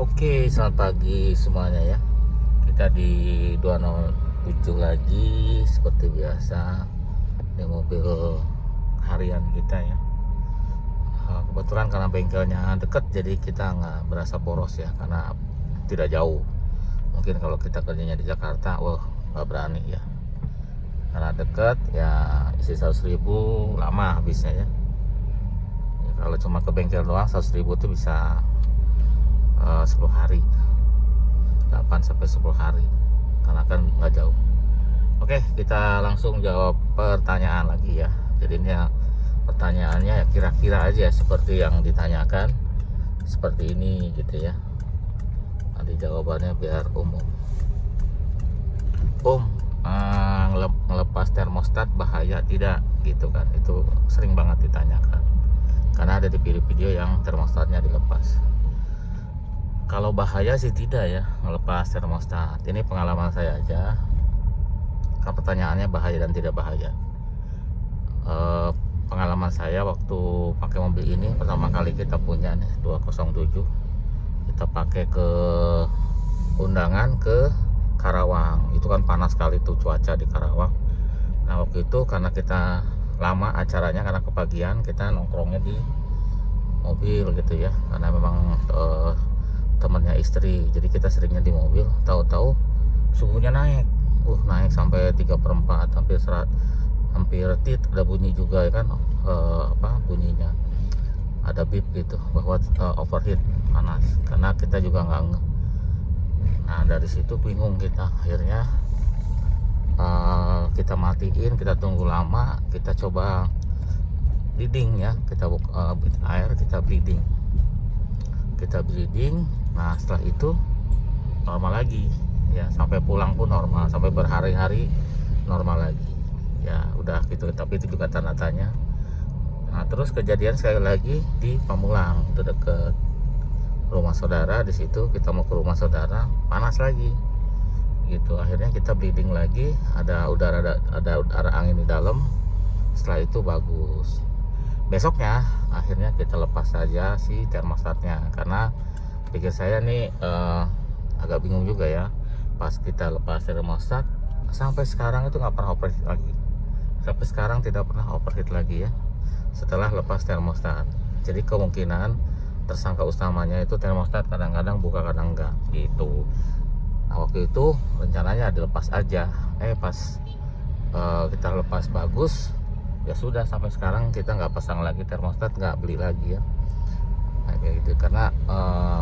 Oke, selamat pagi semuanya ya. Kita di 207 lagi seperti biasa di mobil harian kita ya. Kebetulan karena bengkelnya deket, jadi kita nggak berasa boros ya, karena tidak jauh. Mungkin kalau kita kerjanya di Jakarta, wah nggak berani ya. Karena deket ya, isi 100.000 lama habisnya ya. Kalau cuma ke bengkel doang 100.000 itu bisa 10 hari, 8 sampai 10 hari, karena kan nggak jauh. Oke, kita langsung jawab pertanyaan lagi ya. Jadi ini ya, pertanyaannya ya kira-kira aja seperti yang ditanyakan, seperti ini gitu ya. Nanti jawabannya biar umum. Ngelepas termostat bahaya tidak gitu kan? Itu sering banget ditanyakan, karena ada di video-video yang termostatnya dilepas. Kalau bahaya sih tidak ya ngelepas termostat. Ini pengalaman saya aja. Kan pertanyaannya bahaya dan tidak bahaya. Pengalaman saya waktu pakai mobil ini pertama kali kita punya nih 207. Kita pakai ke undangan ke Karawang. Itu kan panas sekali tuh cuaca di Karawang. Nah waktu itu karena kita lama acaranya, karena kepagian, kita nongkrongnya di mobil gitu ya. Karena memang temannya istri, jadi kita seringnya di mobil. Tahu-tahu suhunya naik, naik sampai 3/4, hampir tit, ada bunyi juga ya kan, bunyinya ada beep gitu bahwa overheat, panas, karena kita juga nggak ngeh. Nah dari situ bingung kita, akhirnya kita matiin, kita tunggu lama, kita coba bleeding ya, kita air, kita bleeding. Nah setelah itu normal lagi ya, sampai pulang pun normal, sampai berhari-hari normal lagi ya, udah gitu. Tapi itu juga tanda tanya. Nah terus kejadian sekali lagi di Pamulang, itu deket rumah saudara. Di situ kita mau ke rumah saudara, panas lagi gitu. Akhirnya kita bleeding lagi, ada udara angin di dalam. Setelah itu bagus. Besoknya akhirnya kita lepas saja si termostatnya, karena pikir saya nih agak bingung juga ya. Pas kita lepas termostat, sampai sekarang itu nggak pernah overheat lagi. Sampai sekarang tidak pernah overheat lagi ya setelah lepas termostat. Jadi kemungkinan tersangka utamanya itu termostat, kadang-kadang buka kadang enggak gitu. Nah waktu itu rencananya dilepas aja, pas kita lepas bagus ya sudah, sampai sekarang kita nggak pasang lagi termostat, nggak beli lagi ya. Nah, kayak gitu, karena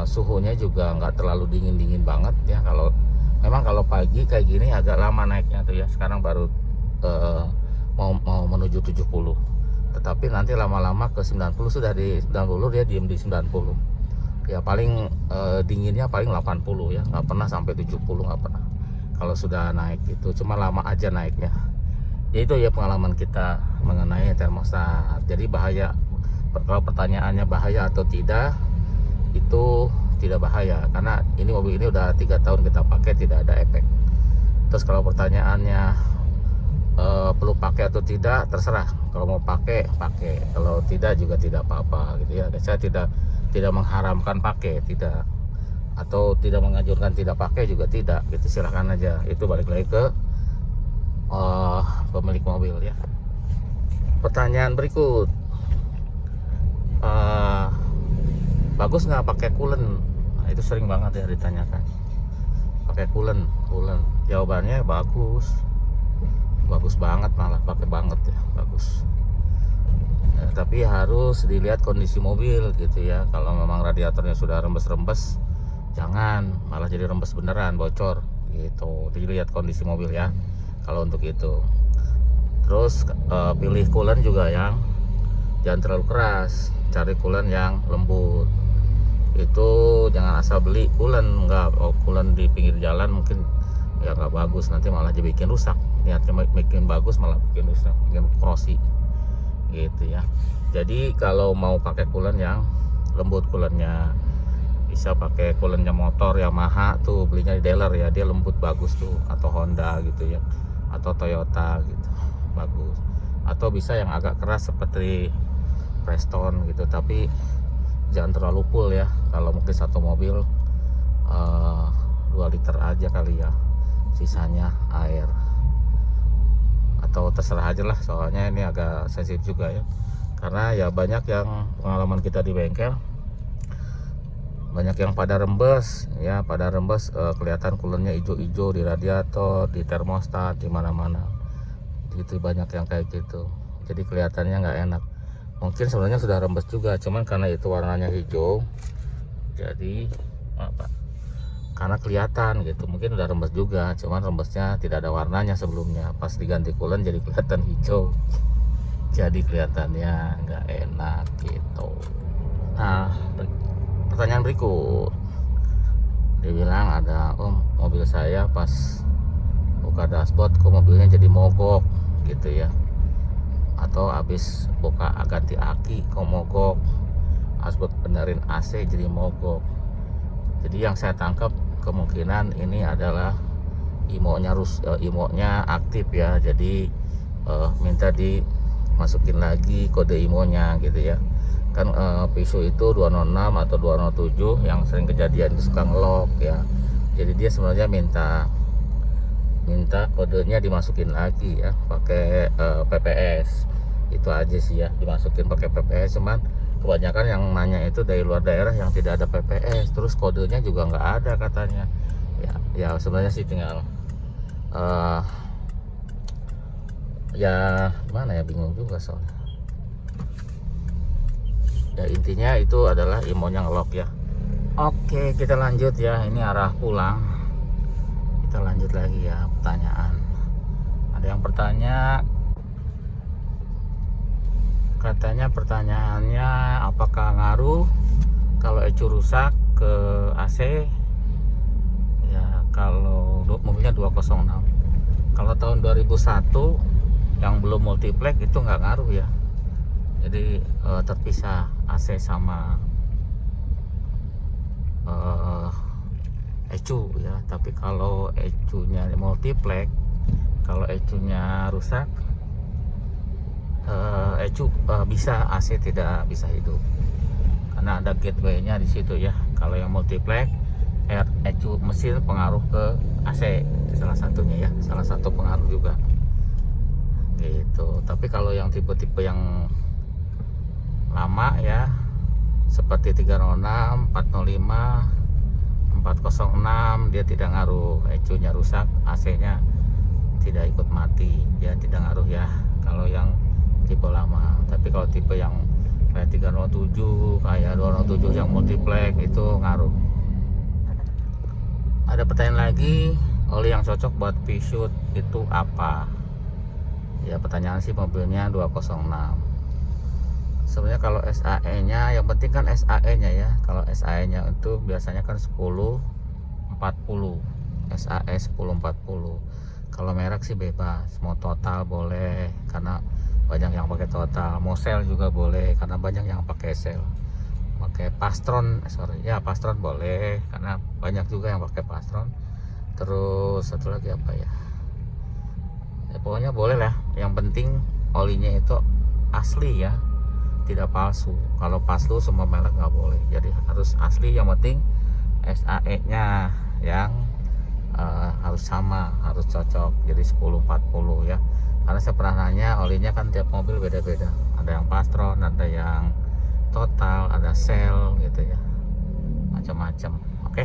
suhunya juga nggak terlalu dingin banget ya. Kalau pagi kayak gini agak lama naiknya tuh ya. Sekarang baru mau menuju 70, tetapi nanti lama-lama ke 90. Sudah di 90 dia diem di 90 ya. Paling dinginnya paling 80 ya, nggak pernah sampai 70, nggak pernah kalau sudah naik itu. Cuma lama aja naiknya ya. Itu ya pengalaman kita mengenai termostat. Jadi bahaya, kalau pertanyaannya bahaya atau tidak, itu tidak bahaya, karena ini mobil ini udah 3 tahun kita pakai, tidak ada efek. Terus kalau pertanyaannya perlu pakai atau tidak, terserah. Kalau mau pakai, kalau tidak juga tidak apa-apa gitu ya. Dan saya tidak mengharamkan pakai, tidak, atau tidak menganjurkan tidak pakai juga tidak gitu. Silahkan aja, itu balik lagi ke pemilik mobil ya. Pertanyaan berikut, bagus nggak pakai coolant? Nah, itu sering banget ya ditanyakan, pakai coolant. Jawabannya bagus banget, malah pakai banget ya, bagus ya, tapi harus dilihat kondisi mobil gitu ya. Kalau memang radiatornya sudah rembes-rembes, jangan, malah jadi rembes beneran, bocor gitu. Dilihat kondisi mobil ya kalau untuk itu. Terus pilih coolant juga yang jangan terlalu keras, cari coolant yang lembut. Itu jangan asal beli coolant, coolant di pinggir jalan mungkin ya nggak bagus, nanti malah jadi bikin rusak. Niatnya bikin bagus malah bikin rusak, bikin korosi gitu ya. Jadi kalau mau pakai coolant yang lembut, coolantnya bisa pakai coolantnya motor Yamaha tuh, belinya di dealer ya, dia lembut bagus tuh, atau Honda gitu ya, atau Toyota gitu, bagus. Atau bisa yang agak keras seperti Preston gitu, tapi jangan terlalu full ya. Kalau mungkin satu mobil eh, 2 liter aja kali ya, sisanya air, atau terserah aja lah, soalnya ini agak sensitif juga ya, karena ya banyak yang pengalaman kita di bengkel, banyak yang pada rembes ya, kelihatan coolernya hijau-hijau di radiator, di termostat, di mana-mana gitu, banyak yang kayak gitu, jadi kelihatannya nggak enak. Mungkin sebenarnya sudah rembes juga, cuman karena itu warnanya hijau, jadi apa, karena kelihatan gitu, mungkin udah rembes juga, cuman rembesnya tidak ada warnanya sebelumnya, pas diganti coolant jadi kelihatan hijau, jadi kelihatannya nggak enak gitu. Nah, pertanyaan berikut, dibilang ada, Om, mobil saya pas buka dashboard kok mobilnya jadi mogok gitu ya, atau habis buka ganti aki kok mogok, habis benerin AC jadi mogok. Jadi yang saya tangkap kemungkinan ini adalah IMO-nya aktif ya, jadi minta dimasukin lagi kode IMO-nya gitu ya. Kan Pisu itu 206 atau 207 yang sering kejadian itu suka ngelok ya, jadi dia sebenarnya minta kodenya dimasukin lagi ya pakai PPS. Itu aja sih ya, dimasukin pakai PPS, cuman kebanyakan yang nanya itu dari luar daerah yang tidak ada PPS, terus kodenya juga nggak ada katanya ya sebenarnya sih tinggal ya gimana ya, bingung juga soalnya ya, intinya itu adalah IMO-nya ngelok ya. Oke, kita lanjut ya, ini arah pulang, kita lanjut lagi ya. Pertanyaan, ada yang bertanya, katanya pertanyaannya, apakah ngaruh kalau ECU rusak ke AC ya kalau mobilnya 206? Kalau tahun 2001 yang belum multiplex itu nggak ngaruh ya, jadi terpisah AC sama ECU ya. Tapi kalau ECU-nya multiplex, kalau ECU-nya rusak, ECU bisa, AC tidak bisa hidup karena ada gateway-nya di situ ya. Kalau yang multiplex, ECU mesin pengaruh ke AC, salah satunya ya, salah satu pengaruh juga gitu. Tapi kalau yang tipe-tipe yang lama ya, seperti 306, 405, 406, dia tidak ngaruh, ECU-nya rusak, AC-nya tidak ikut mati, dia tidak ngaruh ya kalau yang tipe lama. Tapi kalau tipe yang kayak 307, kayak 207 yang multiplex itu ngaruh. Ada pertanyaan lagi, oli yang cocok buat Peugeot itu apa? Ya pertanyaan sih mobilnya 206. Sebenarnya kalau SAE-nya, yang penting kan SAE-nya ya. Kalau SAE-nya itu biasanya kan 1040, SAE 1040. Kalau merek sih bebas, mau total boleh karena banyak yang pakai total, mau sel juga boleh karena banyak yang pakai sel. Pakai Pastron, Pastron boleh karena banyak juga yang pakai Pastron. Terus satu lagi apa ya? Ya pokoknya boleh lah, yang penting olinya itu asli ya, tidak palsu. Kalau palsu semua merek nggak boleh, jadi harus asli. Yang penting SAE-nya yang harus sama, harus cocok, jadi 1040 ya. Karena saya pernah nanya, olinya kan tiap mobil beda-beda, ada yang Pastron, ada yang total, ada sel gitu ya, macam-macam. Oke,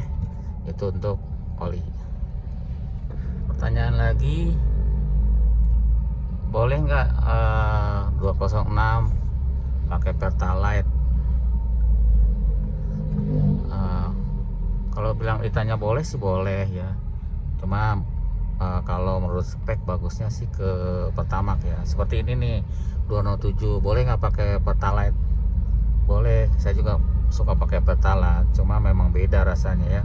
itu untuk oli. Pertanyaan lagi, boleh nggak 206 pakai Pertalite? Kalau bilang ditanya boleh sih boleh ya, cuma kalau menurut spek bagusnya sih ke Pertamax ya. Seperti ini nih 207, boleh nggak pakai Pertalite? Boleh, saya juga suka pakai Pertalite, cuma memang beda rasanya ya,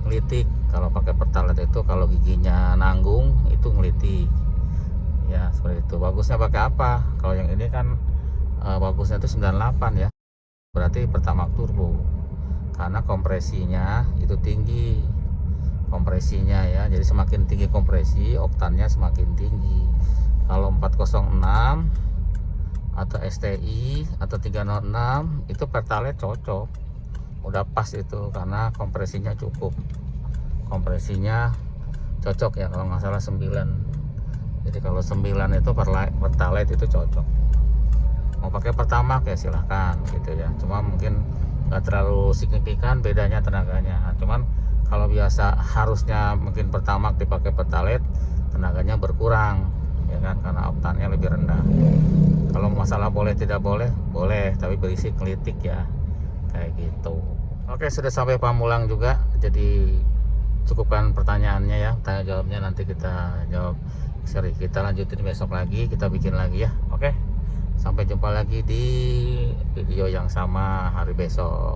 ngelitik. Kalau pakai Pertalite itu kalau giginya nanggung itu ngelitik ya, seperti itu. Bagusnya pakai apa? Kalau yang ini kan bagusnya itu 98 ya, berarti Pertamax turbo, karena kompresinya itu tinggi kompresinya ya, jadi semakin tinggi kompresi oktannya semakin tinggi. Kalau 406 atau STI atau 306 itu Pertalite cocok, udah pas itu karena kompresinya cukup. kompresinya cocok ya, kalau nggak salah 9. Jadi kalau 9 itu Pertalite itu cocok. Mau pakai Pertamax ya silahkan gitu ya, cuma mungkin nggak terlalu signifikan bedanya tenaganya. Cuman kalau biasa harusnya mungkin Pertamax dipakai Pertalite, tenaganya berkurang ya kan, karena oktannya lebih rendah. Kalau masalah boleh tidak boleh, boleh, tapi berisi kelitik ya, kayak gitu. Oke, sudah sampai Pamulang juga, jadi cukupkan pertanyaannya ya, tanya jawabnya nanti kita jawab. Sorry, kita lanjutin besok lagi, kita bikin lagi ya. Oke, sampai jumpa lagi di video yang sama hari besok.